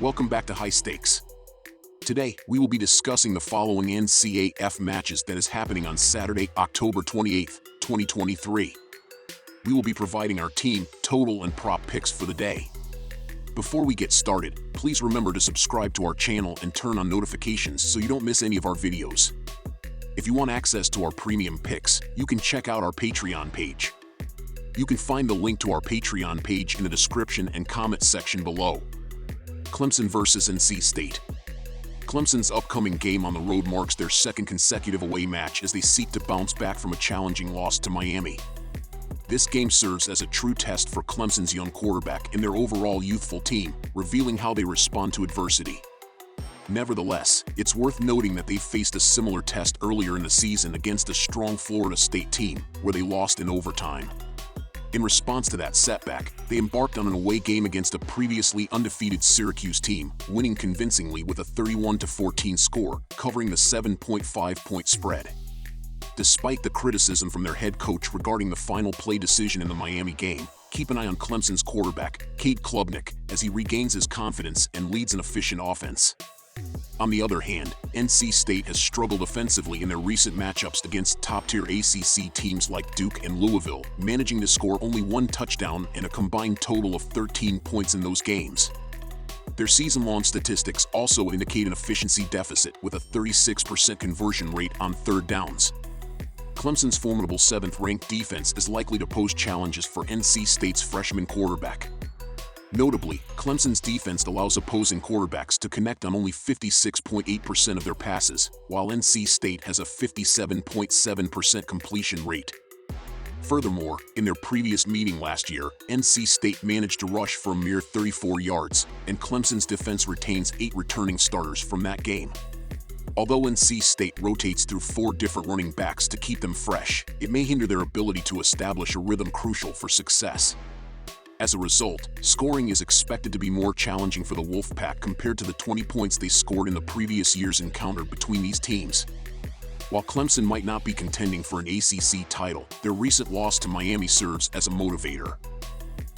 Welcome back to High Stakes. Today, we will be discussing the following NCAAF matches that is happening on Saturday, October 28th, 2023. We will be providing our team, total, and prop picks for the day. Before we get started, please remember to subscribe to our channel and turn on notifications so you don't miss any of our videos. If you want access to our premium picks, you can check out our Patreon page. You can find the link to our Patreon page in the description and comment section below. Clemson vs. NC State. Clemson's upcoming game on the road marks their second consecutive away match as they seek to bounce back from a challenging loss to Miami. This game serves as a true test for Clemson's young quarterback and their overall youthful team, revealing how they respond to adversity. Nevertheless, it's worth noting that they faced a similar test earlier in the season against a strong Florida State team, where they lost in overtime. In response to that setback, they embarked on an away game against a previously undefeated Syracuse team, winning convincingly with a 31-14 score, covering the 7.5-point spread. Despite the criticism from their head coach regarding the final play decision in the Miami game, keep an eye on Clemson's quarterback, Cade Klubnik, as he regains his confidence and leads an efficient offense. On the other hand, NC State has struggled offensively in their recent matchups against top-tier ACC teams like Duke and Louisville, managing to score only one touchdown and a combined total of 13 points in those games. Their season-long statistics also indicate an efficiency deficit with a 36% conversion rate on third downs. Clemson's formidable 7th-ranked defense is likely to pose challenges for NC State's freshman quarterback. Notably, Clemson's defense allows opposing quarterbacks to connect on only 56.8% of their passes, while NC State has a 57.7% completion rate. Furthermore, in their previous meeting last year, NC State managed to rush for a mere 34 yards, and Clemson's defense retains 8 returning starters from that game. Although NC State rotates through 4 different running backs to keep them fresh, it may hinder their ability to establish a rhythm crucial for success. As a result, scoring is expected to be more challenging for the Wolfpack compared to the 20 points they scored in the previous year's encounter between these teams. While Clemson might not be contending for an ACC title, their recent loss to Miami serves as a motivator.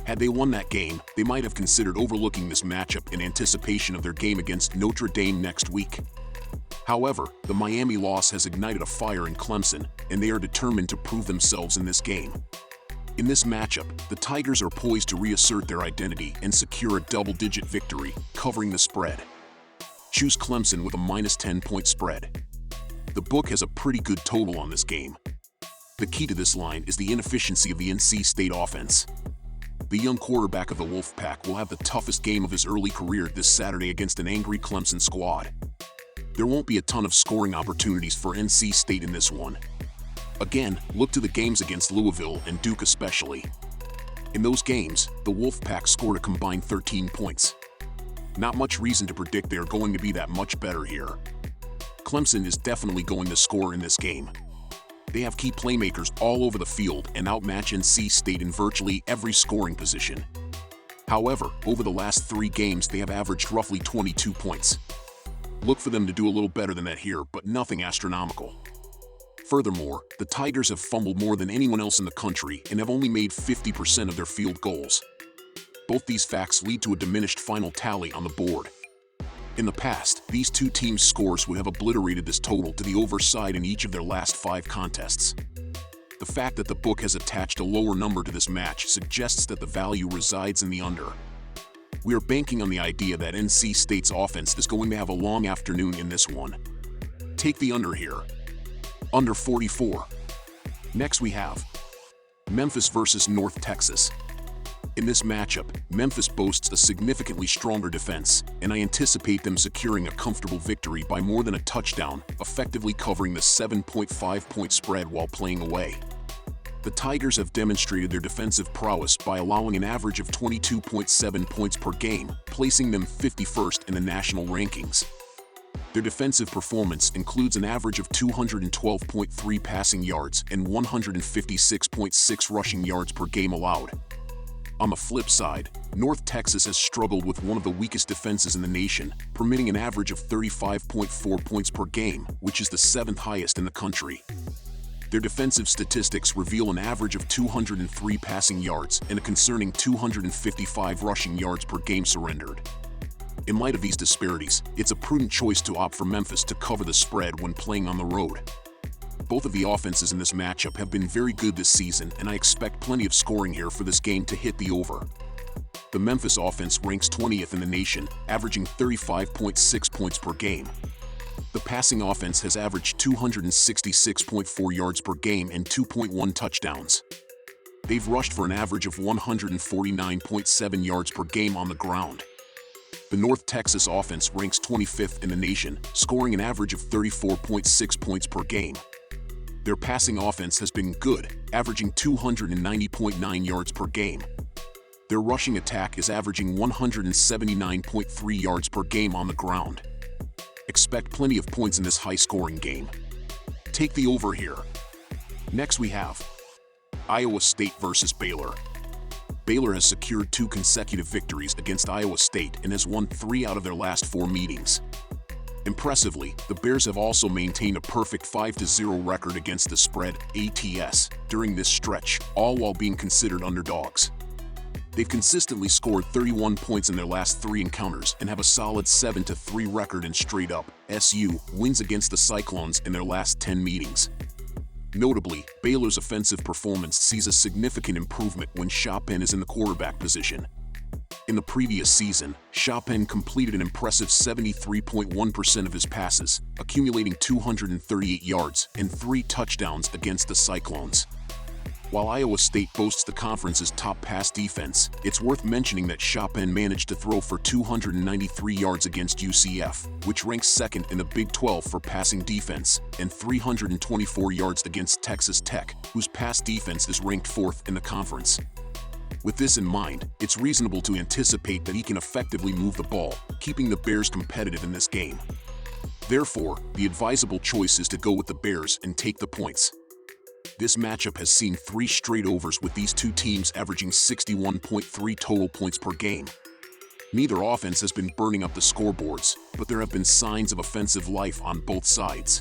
Had they won that game, they might have considered overlooking this matchup in anticipation of their game against Notre Dame next week. However, the Miami loss has ignited a fire in Clemson, and they are determined to prove themselves in this game. In this matchup, the Tigers are poised to reassert their identity and secure a double-digit victory, covering the spread. Choose Clemson with a -10-point spread. The book has a pretty good total on this game. The key to this line is the inefficiency of the NC State offense. The young quarterback of the Wolfpack will have the toughest game of his early career this Saturday against an angry Clemson squad. There won't be a ton of scoring opportunities for NC State in this one. Again, look to the games against Louisville and Duke especially. In those games, the Wolfpack scored a combined 13 points. Not much reason to predict they are going to be that much better here. Clemson is definitely going to score in this game. They have key playmakers all over the field and outmatch NC State in virtually every scoring position. However, over the last 3 games they have averaged roughly 22 points. Look for them to do a little better than that here, but nothing astronomical. Furthermore, the Tigers have fumbled more than anyone else in the country and have only made 50% of their field goals. Both these facts lead to a diminished final tally on the board. In the past, these two teams' scores would have obliterated this total to the over side in each of their last 5 contests. The fact that the book has attached a lower number to this match suggests that the value resides in the under. We are banking on the idea that NC State's offense is going to have a long afternoon in this one. Take the under here. Under 44. Next we have Memphis vs. North Texas. In this matchup, Memphis boasts a significantly stronger defense, and I anticipate them securing a comfortable victory by more than a touchdown, effectively covering the 7.5-point spread while playing away. The Tigers have demonstrated their defensive prowess by allowing an average of 22.7 points per game, placing them 51st in the national rankings. Their defensive performance includes an average of 212.3 passing yards and 156.6 rushing yards per game allowed. On the flip side, North Texas has struggled with one of the weakest defenses in the nation, permitting an average of 35.4 points per game, which is the 7th highest in the country. Their defensive statistics reveal an average of 203 passing yards and a concerning 255 rushing yards per game surrendered. In light of these disparities, it's a prudent choice to opt for Memphis to cover the spread when playing on the road. Both of the offenses in this matchup have been very good this season, and I expect plenty of scoring here for this game to hit the over. The Memphis offense ranks 20th in the nation, averaging 35.6 points per game. The passing offense has averaged 266.4 yards per game and 2.1 touchdowns. They've rushed for an average of 149.7 yards per game on the ground. The North Texas offense ranks 25th in the nation, scoring an average of 34.6 points per game. Their passing offense has been good, averaging 290.9 yards per game. Their rushing attack is averaging 179.3 yards per game on the ground. Expect plenty of points in this high-scoring game. Take the over here. Next we have Iowa State versus Baylor. Baylor has secured 2 consecutive victories against Iowa State and has won 3 out of their last 4 meetings. Impressively, the Bears have also maintained a perfect 5-0 record against the spread, ATS, during this stretch, all while being considered underdogs. They've consistently scored 31 points in their last 3 encounters and have a solid 7-3 record in straight-up SU wins against the Cyclones in their last 10 meetings. Notably, Baylor's offensive performance sees a significant improvement when Chopin is in the quarterback position. In the previous season, Chopin completed an impressive 73.1% of his passes, accumulating 238 yards and 3 touchdowns against the Cyclones. While Iowa State boasts the conference's top pass defense, it's worth mentioning that Chopin managed to throw for 293 yards against UCF, which ranks 2nd in the Big 12 for passing defense, and 324 yards against Texas Tech, whose pass defense is ranked 4th in the conference. With this in mind, it's reasonable to anticipate that he can effectively move the ball, keeping the Bears competitive in this game. Therefore, the advisable choice is to go with the Bears and take the points. This matchup has seen 3 straight overs with these 2 teams averaging 61.3 total points per game. Neither offense has been burning up the scoreboards, but there have been signs of offensive life on both sides.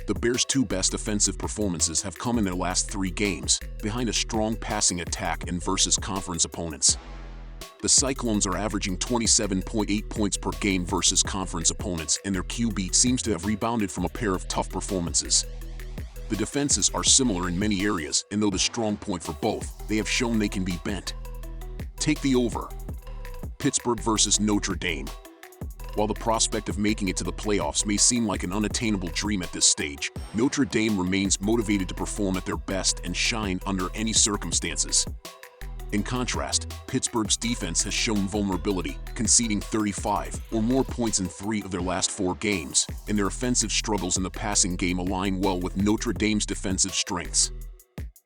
The Bears' 2 best offensive performances have come in their last 3 games, behind a strong passing attack and versus conference opponents. The Cyclones are averaging 27.8 points per game versus conference opponents, and their QB seems to have rebounded from a pair of tough performances. The defenses are similar in many areas, and though the strong point for both, they have shown they can be bent. Take the over. Pittsburgh versus Notre Dame. While the prospect of making it to the playoffs may seem like an unattainable dream at this stage, Notre Dame remains motivated to perform at their best and shine under any circumstances. In contrast, Pittsburgh's defense has shown vulnerability, conceding 35 or more points in 3 of their last 4 games, and their offensive struggles in the passing game align well with Notre Dame's defensive strengths.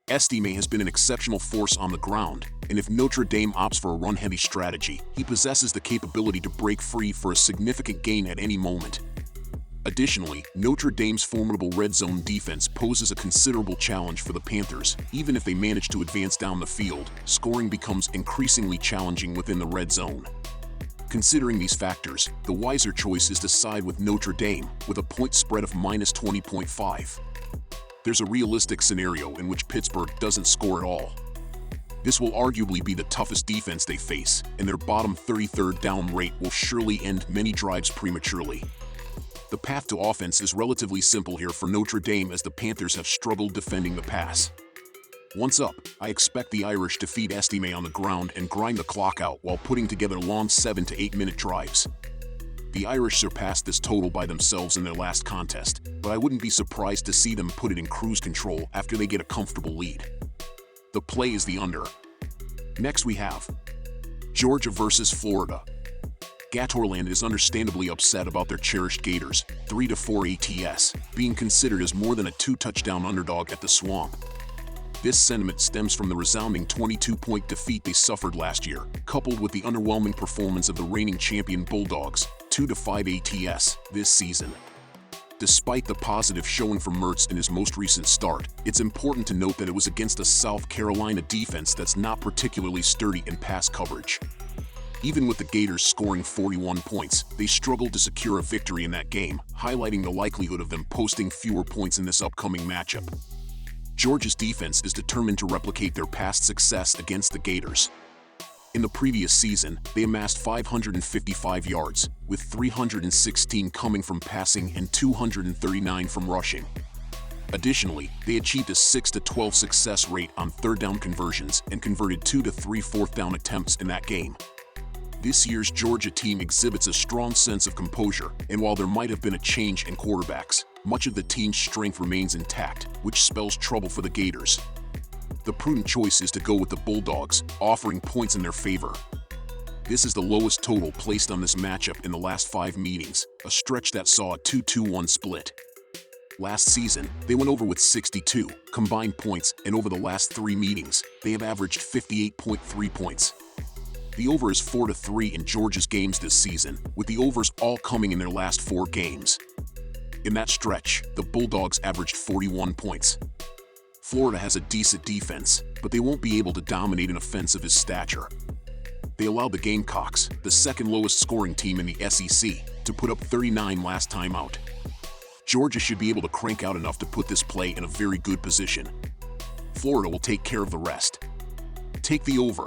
Estime has been an exceptional force on the ground, and if Notre Dame opts for a run-heavy strategy, he possesses the capability to break free for a significant gain at any moment. Additionally, Notre Dame's formidable red zone defense poses a considerable challenge for the Panthers. Even if they manage to advance down the field, scoring becomes increasingly challenging within the red zone. Considering these factors, the wiser choice is to side with Notre Dame, with a point spread of -20.5. There's a realistic scenario in which Pittsburgh doesn't score at all. This will arguably be the toughest defense they face, and their bottom 33rd down rate will surely end many drives prematurely. The path to offense is relatively simple here for Notre Dame, as the Panthers have struggled defending the pass. Once up, I expect the Irish to feed Estime on the ground and grind the clock out while putting together long 7 to 8 minute drives. The Irish surpassed this total by themselves in their last contest, but I wouldn't be surprised to see them put it in cruise control after they get a comfortable lead. The play is the under. Next we have Georgia versus Florida. Gatorland is understandably upset about their cherished Gators, 3-4 ATS, being considered as more than a 2-touchdown underdog at the Swamp. This sentiment stems from the resounding 22-point defeat they suffered last year, coupled with the underwhelming performance of the reigning champion Bulldogs, 2-5 ATS, this season. Despite the positive showing from Mertz in his most recent start, it's important to note that it was against a South Carolina defense that's not particularly sturdy in pass coverage. Even with the Gators scoring 41 points, they struggled to secure a victory in that game, highlighting the likelihood of them posting fewer points in this upcoming matchup. Georgia's defense is determined to replicate their past success against the Gators. In the previous season, they amassed 555 yards, with 316 coming from passing and 239 from rushing. Additionally, they achieved a 6-12 success rate on third down conversions and converted 2 to 3 fourth down attempts in that game. This year's Georgia team exhibits a strong sense of composure, and while there might have been a change in quarterbacks, much of the team's strength remains intact, which spells trouble for the Gators. The prudent choice is to go with the Bulldogs, offering points in their favor. This is the lowest total placed on this matchup in the last 5 meetings, a stretch that saw a 2-2-1 split. Last season, they went over with 62 combined points, and over the last 3 meetings, they have averaged 58.3 points. The over is 4-3 in Georgia's games this season, with the overs all coming in their last 4 games. In that stretch, the Bulldogs averaged 41 points. Florida has a decent defense, but they won't be able to dominate an offense of his stature. They allowed the Gamecocks, the second lowest scoring team in the SEC, to put up 39 last time out. Georgia should be able to crank out enough to put this play in a very good position. Florida will take care of the rest. Take the over,